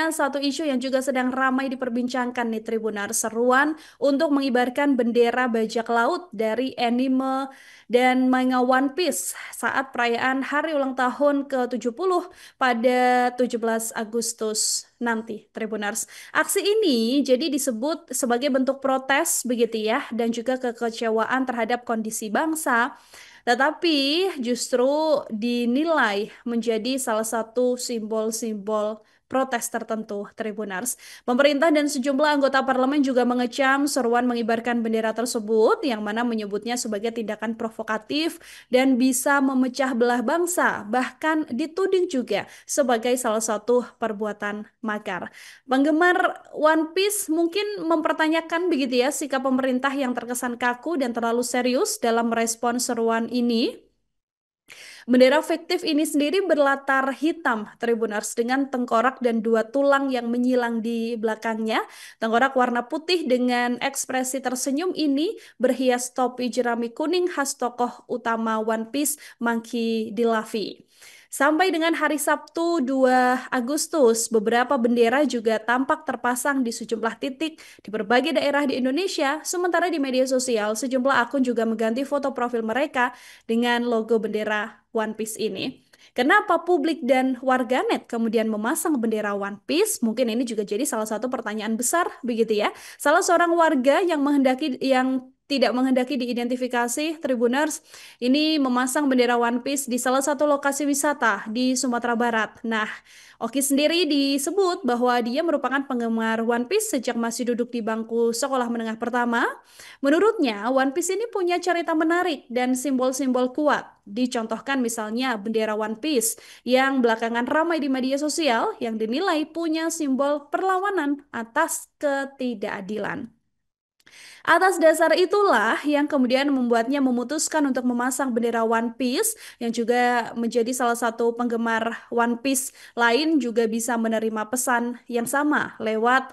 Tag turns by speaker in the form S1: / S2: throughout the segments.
S1: Selanjutnya, satu isu yang juga sedang ramai diperbincangkan nih Tribunar, seruan untuk mengibarkan bendera bajak laut dari anime dan manga One Piece saat perayaan hari ulang tahun ke-70 pada 17 Agustus nanti, Tribunars. Aksi ini jadi disebut sebagai bentuk protes begitu ya, dan juga kekecewaan terhadap kondisi bangsa, tetapi justru dinilai menjadi salah satu simbol-simbol protes tertentu, Tribunars. Pemerintah dan sejumlah anggota parlemen juga mengecam seruan mengibarkan bendera tersebut, yang mana menyebutnya sebagai tindakan provokatif dan bisa memecah belah bangsa, bahkan dituding juga sebagai salah satu perbuatan makar. Penggemar One Piece mungkin mempertanyakan begitu ya sikap pemerintah yang terkesan kaku dan terlalu serius dalam merespon seruan ini. Bendera fiktif ini sendiri berlatar hitam, Tribuners, dengan tengkorak dan dua tulang yang menyilang di belakangnya. Tengkorak warna putih dengan ekspresi tersenyum ini berhias topi jerami kuning khas tokoh utama One Piece, Monkey D. Luffy. Sampai dengan hari Sabtu 2 Agustus, beberapa bendera juga tampak terpasang di sejumlah titik di berbagai daerah di Indonesia. Sementara di media sosial, sejumlah akun juga mengganti foto profil mereka dengan logo bendera One Piece ini. Kenapa publik dan warganet kemudian memasang bendera One Piece? Mungkin ini juga jadi salah satu pertanyaan besar begitu ya. Salah seorang warga yang tidak menghendaki diidentifikasi, Tribuners, ini memasang bendera One Piece di salah satu lokasi wisata di Sumatera Barat. Nah, Oki sendiri disebut bahwa dia merupakan penggemar One Piece sejak masih duduk di bangku sekolah menengah pertama. Menurutnya, One Piece ini punya cerita menarik dan simbol-simbol kuat. Dicontohkan misalnya bendera One Piece yang belakangan ramai di media sosial yang dinilai punya simbol perlawanan atas ketidakadilan. Atas dasar itulah yang kemudian membuatnya memutuskan untuk memasang bendera One Piece, yang juga menjadi salah satu penggemar One Piece lain juga bisa menerima pesan yang sama lewat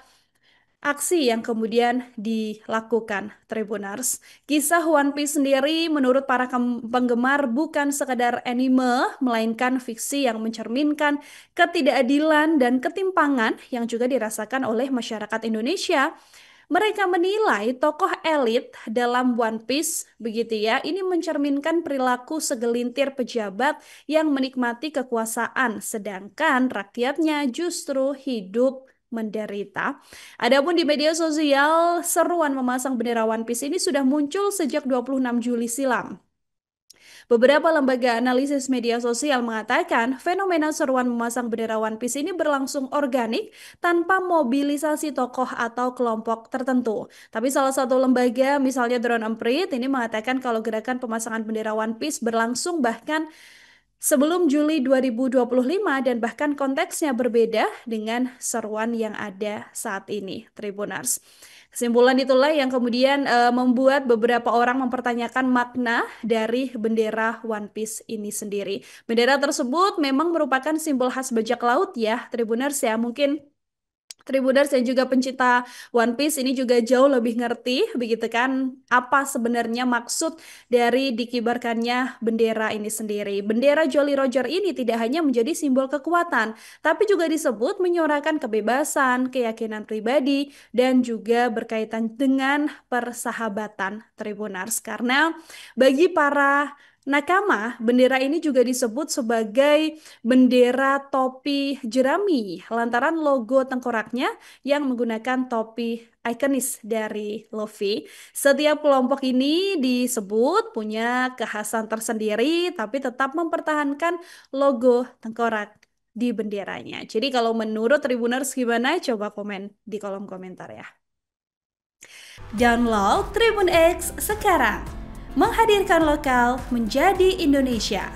S1: aksi yang kemudian dilakukan, Tribunars. Kisah One Piece sendiri menurut para penggemar bukan sekedar anime, melainkan fiksi yang mencerminkan ketidakadilan dan ketimpangan yang juga dirasakan oleh masyarakat Indonesia. Mereka menilai tokoh elit dalam One Piece, begitu ya, ini mencerminkan perilaku segelintir pejabat yang menikmati kekuasaan, sedangkan rakyatnya justru hidup menderita. Adapun di media sosial, seruan memasang bendera One Piece ini sudah muncul sejak 26 Juli silam. Beberapa lembaga analisis media sosial mengatakan fenomena seruan memasang bendera One Piece ini berlangsung organik tanpa mobilisasi tokoh atau kelompok tertentu. Tapi salah satu lembaga, misalnya Drone Emprit, ini mengatakan kalau gerakan pemasangan bendera One Piece berlangsung bahkan sebelum Juli 2025 dan bahkan konteksnya berbeda dengan seruan yang ada saat ini, Tribunars. Kesimpulan itulah yang kemudian membuat beberapa orang mempertanyakan makna dari bendera One Piece ini sendiri. Bendera tersebut memang merupakan simbol khas bajak laut ya, Tribunars ya. Mungkin Tribuners yang juga pencinta One Piece ini juga jauh lebih ngerti begitu kan apa sebenarnya maksud dari dikibarkannya bendera ini sendiri. Bendera Jolly Roger ini tidak hanya menjadi simbol kekuatan, tapi juga disebut menyuarakan kebebasan, keyakinan pribadi, dan juga berkaitan dengan persahabatan, Tribuners. Karena bagi para nakama, bendera ini juga disebut sebagai bendera topi jerami lantaran logo tengkoraknya yang menggunakan topi ikonis dari Luffy. Setiap kelompok ini disebut punya kekhasan tersendiri tapi tetap mempertahankan logo tengkorak di benderanya. Jadi kalau menurut Tribuners gimana? Coba komen di kolom komentar ya. Download Tribun X sekarang. Menghadirkan lokal menjadi Indonesia.